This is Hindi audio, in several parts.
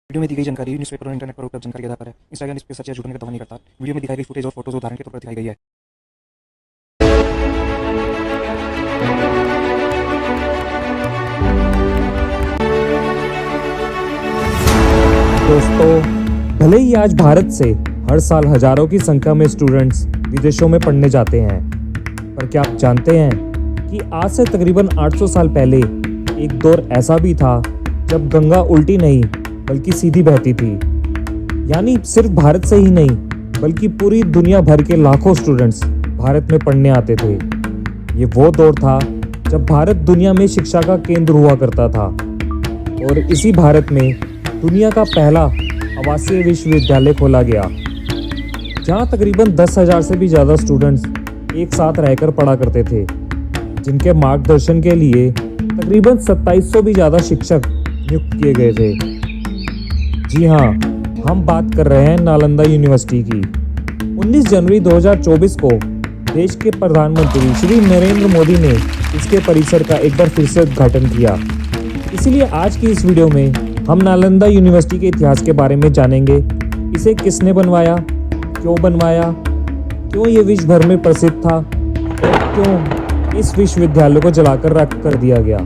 वीडियो में दी गई जानकारी न्यूज़पेपर और इंटरनेट पर उपलब्ध जानकारी के आधार पर है। इंस्टाग्राम इस पे सच या झूठ होने का दावा नहीं करता। वीडियो में दिखाई गई फुटेज और फोटोज उदाहरण के तौर पर दिखाई गई है। दोस्तों, भले ही आज भारत से हर साल हजारों की संख्या में स्टूडेंट्स विदेशों में पढ़ने जाते हैं, पर क्या आप जानते हैं कि आज से तकरीबन 800 साल पहले एक दौर ऐसा भी था जब गंगा उल्टी नहीं बल्कि सीधी बहती थी। यानी सिर्फ भारत से ही नहीं बल्कि पूरी दुनिया भर के लाखों स्टूडेंट्स भारत में पढ़ने आते थे। ये वो दौर था जब भारत दुनिया में शिक्षा का केंद्र हुआ करता था और इसी भारत में दुनिया का पहला आवासीय विश्वविद्यालय खोला गया, जहां तकरीबन 10,000 से भी ज़्यादा स्टूडेंट्स एक साथ रहकर पढ़ा करते थे, जिनके मार्गदर्शन के लिए तकरीबन 2700 भी ज़्यादा शिक्षक नियुक्त किए गए थे। जी हाँ, हम बात कर रहे हैं नालंदा यूनिवर्सिटी की। 19 जनवरी 2024 को देश के प्रधानमंत्री श्री नरेंद्र मोदी ने इसके परिसर का एक बार फिर से उद्घाटन किया। इसीलिए आज की इस वीडियो में हम नालंदा यूनिवर्सिटी के इतिहास के बारे में जानेंगे। इसे किसने बनवाया, क्यों ये विश्व भर में प्रसिद्ध था और क्यों इस विश्वविद्यालय को जलाकर राख कर दिया गया।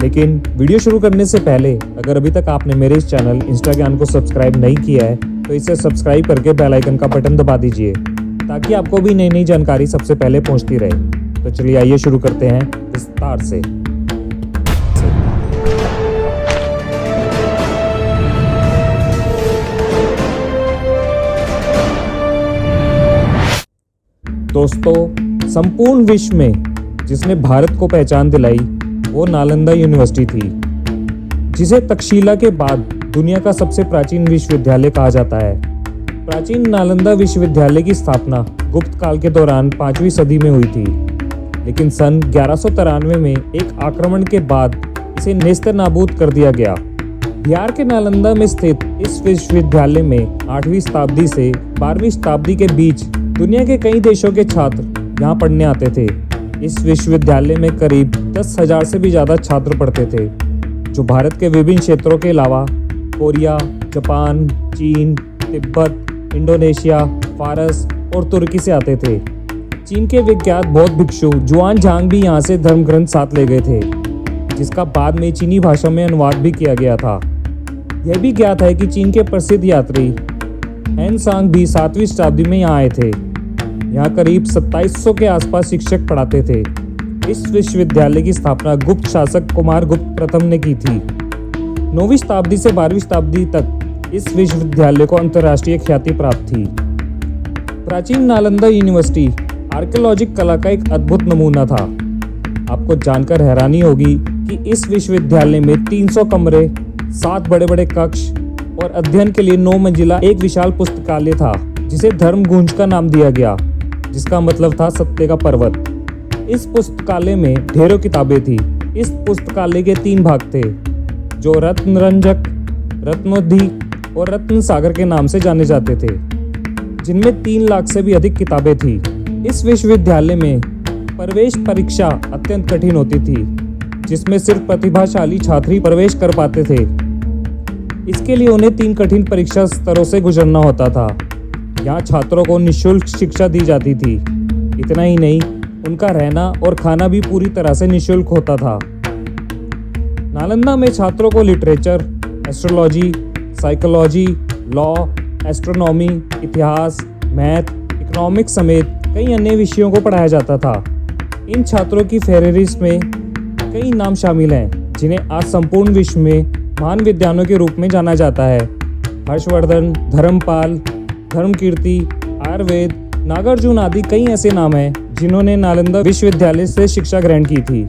लेकिन वीडियो शुरू करने से पहले अगर अभी तक आपने मेरे इस चैनल इंस्टाग्राम को सब्सक्राइब नहीं किया है तो इसे सब्सक्राइब करके बेल आइकन का बटन दबा दीजिए, ताकि आपको भी नई नई जानकारी सबसे पहले पहुंचती रहे। तो चलिए आइए शुरू करते हैं विस्तार से। दोस्तों, संपूर्ण विश्व में जिसने भारत को पहचान दिलाई वो नालंदा यूनिवर्सिटी थी, जिसे तक्षशिला के बाद दुनिया का सबसे प्राचीन विश्वविद्यालय कहा जाता है। प्राचीन नालंदा विश्वविद्यालय की स्थापना गुप्त काल के दौरान 5वीं सदी में हुई थी, लेकिन सन 1193 में एक आक्रमण के बाद इसे नेस्तनाबूद कर दिया गया। बिहार के नालंदा में स्थित इस विश्वविद्यालय में 8वीं शताब्दी से 12वीं शताब्दी के बीच दुनिया के कई देशों के छात्र यहाँ पढ़ने आते थे। इस विश्वविद्यालय में करीब 10,000 से भी ज़्यादा छात्र पढ़ते थे, जो भारत के विभिन्न क्षेत्रों के अलावा कोरिया, जापान, चीन, तिब्बत, इंडोनेशिया, फारस और तुर्की से आते थे। चीन के विख्यात बौद्ध भिक्षु जुआन झांग भी यहाँ से धर्म ग्रंथ साथ ले गए थे, जिसका बाद में चीनी भाषा में अनुवाद भी किया गया था। यह भी ज्ञात है कि चीन के प्रसिद्ध यात्री हेन सांग भी 7वीं शताब्दी में यहाँ आए थे। यहाँ करीब 2700 के आसपास शिक्षक पढ़ाते थे। इस विश्वविद्यालय की स्थापना गुप्त शासक कुमारगुप्त प्रथम ने की थी। 9वीं शताब्दी से 12वीं शताब्दी तक इस विश्वविद्यालय को अंतर्राष्ट्रीय ख्याति प्राप्त थी। प्राचीन नालंदा यूनिवर्सिटी आर्कियोलॉजिक कला का एक अद्भुत नमूना था। आपको जानकर हैरानी होगी कि इस विश्वविद्यालय में 300 कमरे, 7 बड़े बड़े कक्ष और अध्ययन के लिए 9 मंजिला एक विशाल पुस्तकालय था, जिसे धर्मगुंज का नाम दिया गया, जिसका मतलब था सत्य का पर्वत। इस पुस्तकालय में ढेरों किताबें थी। इस पुस्तकालय के 3 भाग थे, जो रत्नरंजक, रत्नोद्धी और रत्न सागर के नाम से जाने जाते थे, जिनमें 3 लाख से भी अधिक किताबें थी। इस विश्वविद्यालय में प्रवेश परीक्षा अत्यंत कठिन होती थी, जिसमें सिर्फ प्रतिभाशाली छात्र ही प्रवेश कर पाते थे। इसके लिए उन्हें 3 कठिन परीक्षा स्तरों से गुजरना होता था। यहाँ छात्रों को निःशुल्क शिक्षा दी जाती थी। इतना ही नहीं, उनका रहना और खाना भी पूरी तरह से निःशुल्क होता था। नालंदा में छात्रों को literature, astrology, psychology, law, astronomy, इतिहास, मैथ, इकोनॉमिक्स समेत कई अन्य विषयों को पढ़ाया जाता था। इन छात्रों की फेहरिस्त में कई नाम शामिल हैं, जिन्हें आज संपूर्ण विश्व में महान विद्वानों के रूप में जाना जाता है। हर्षवर्धन, धर्मपाल, धर्मकीर्ति, आयुर्वेद, नागार्जुन आदि कई ऐसे नाम हैं जिन्होंने नालंदा विश्वविद्यालय से शिक्षा ग्रहण की थी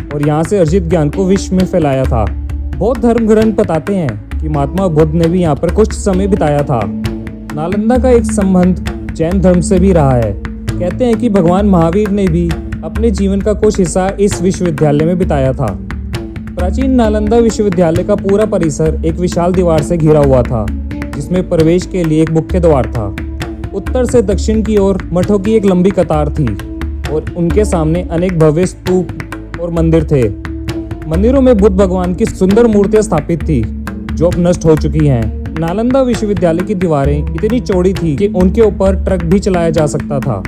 और यहाँ से अर्जित ज्ञान को विश्व में फैलाया था। बौद्ध धर्म ग्रंथ बताते हैं कि महात्मा बुद्ध ने भी यहाँ पर कुछ समय बिताया था। नालंदा का एक संबंध जैन धर्म से भी रहा है। कहते हैं कि भगवान महावीर ने भी अपने जीवन का कुछ हिस्सा इस विश्वविद्यालय में बिताया था। प्राचीन नालंदा विश्वविद्यालय का पूरा परिसर एक विशाल दीवार से घिरा हुआ था, जिसमें प्रवेश के लिए एक मुख्य द्वार था। उत्तर से दक्षिण की ओर मठों की एक लंबी कतार थी और उनके सामने अनेक भव्य स्तूप और मंदिर थे। मंदिरों में बुद्ध भगवान की सुंदर मूर्तियां स्थापित थी, जो अब नष्ट हो चुकी हैं। नालंदा विश्वविद्यालय की दीवारें इतनी चौड़ी थी कि उनके ऊपर ट्रक भी चलाया जा सकता था।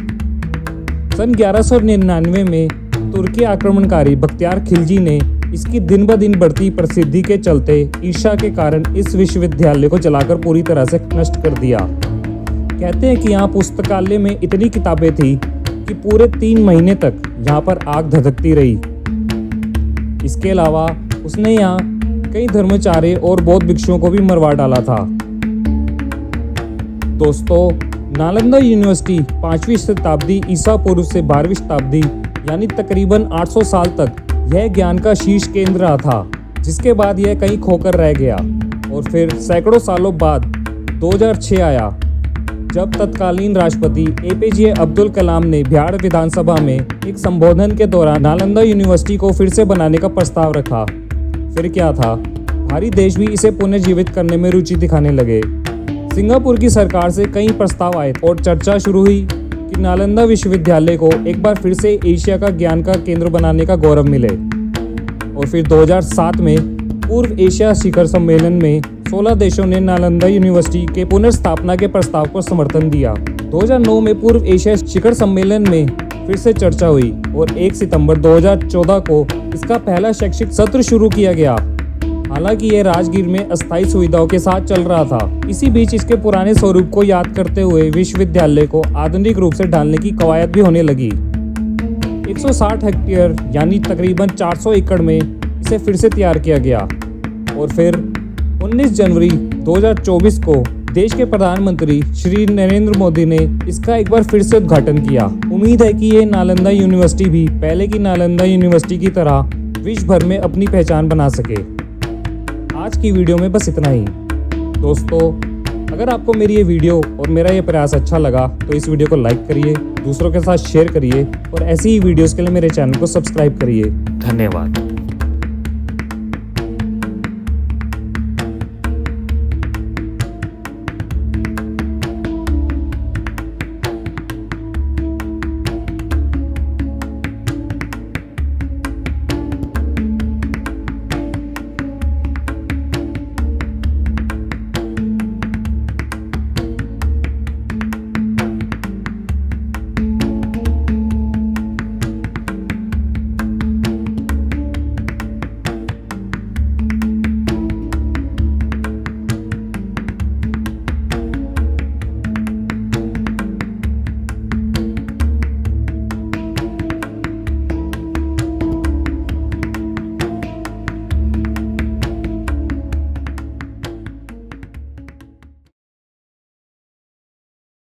सन 1199 में तुर्की आक्रमणकारी बख्तियार खिलजी ने इसकी दिन ब दिन बढ़ती प्रसिद्धि के चलते ईर्ष्या के कारण इस विश्वविद्यालय को जलाकर पूरी तरह से नष्ट कर दिया। कहते हैं कि यहाँ पुस्तकालय में इतनी किताबें थी कि पूरे 3 महीने तक यहाँ पर आग धधकती रही। इसके अलावा उसने यहाँ कई धर्माचार्य और बौद्ध भिक्षुओं को भी मरवा डाला था। दोस्तों, नालंदा यूनिवर्सिटी 5वीं शताब्दी ईसा पूर्व से 12वीं शताब्दी यानी तकरीबन 800 साल तक यह ज्ञान का शीर्ष केंद्र रहा था, जिसके बाद यह कहीं खोकर रह गया और फिर सैकड़ों सालों बाद 2006 आया, जब तत्कालीन राष्ट्रपति APJ अब्दुल कलाम ने बिहार विधानसभा में एक संबोधन के दौरान नालंदा यूनिवर्सिटी को फिर से बनाने का प्रस्ताव रखा। फिर क्या था, भारी देश भी इसे पुनर्जीवित करने में रुचि दिखाने लगे। सिंगापुर की सरकार से कई प्रस्ताव आए और चर्चा शुरू हुई कि नालंदा विश्वविद्यालय को एक बार फिर से एशिया का ज्ञान का केंद्र बनाने का गौरव मिले। और फिर 2007 में पूर्व एशिया शिखर सम्मेलन में 16 देशों ने नालंदा यूनिवर्सिटी के पुनर्स्थापना के प्रस्ताव को समर्थन दिया। 2009 में पूर्व एशिया शिखर सम्मेलन में फिर से चर्चा हुई और 1 सितंबर 2014 को इसका पहला शैक्षिक सत्र शुरू किया गया। हालांकि यह राजगीर में अस्थायी सुविधाओं के साथ चल रहा था। इसी बीच इसके पुराने स्वरूप को याद करते हुए विश्वविद्यालय को आधुनिक रूप से ढालने की कवायद भी होने लगी। 160 हेक्टेयर यानी तकरीबन 400 एकड़ में इसे फिर से तैयार किया गया और फिर 19 जनवरी 2024 को देश के प्रधानमंत्री श्री नरेंद्र मोदी ने इसका एक बार फिर से उद्घाटन किया। उम्मीद है कि ये नालंदा यूनिवर्सिटी भी पहले की नालंदा यूनिवर्सिटी की तरह विश्व भर में अपनी पहचान बना सके। आज की वीडियो में बस इतना ही। दोस्तों, अगर आपको मेरी ये वीडियो और मेरा ये प्रयास अच्छा लगा तो इस वीडियो को लाइक करिए, दूसरों के साथ शेयर करिए और ऐसी ही वीडियोस के लिए मेरे चैनल को सब्सक्राइब करिए। धन्यवाद।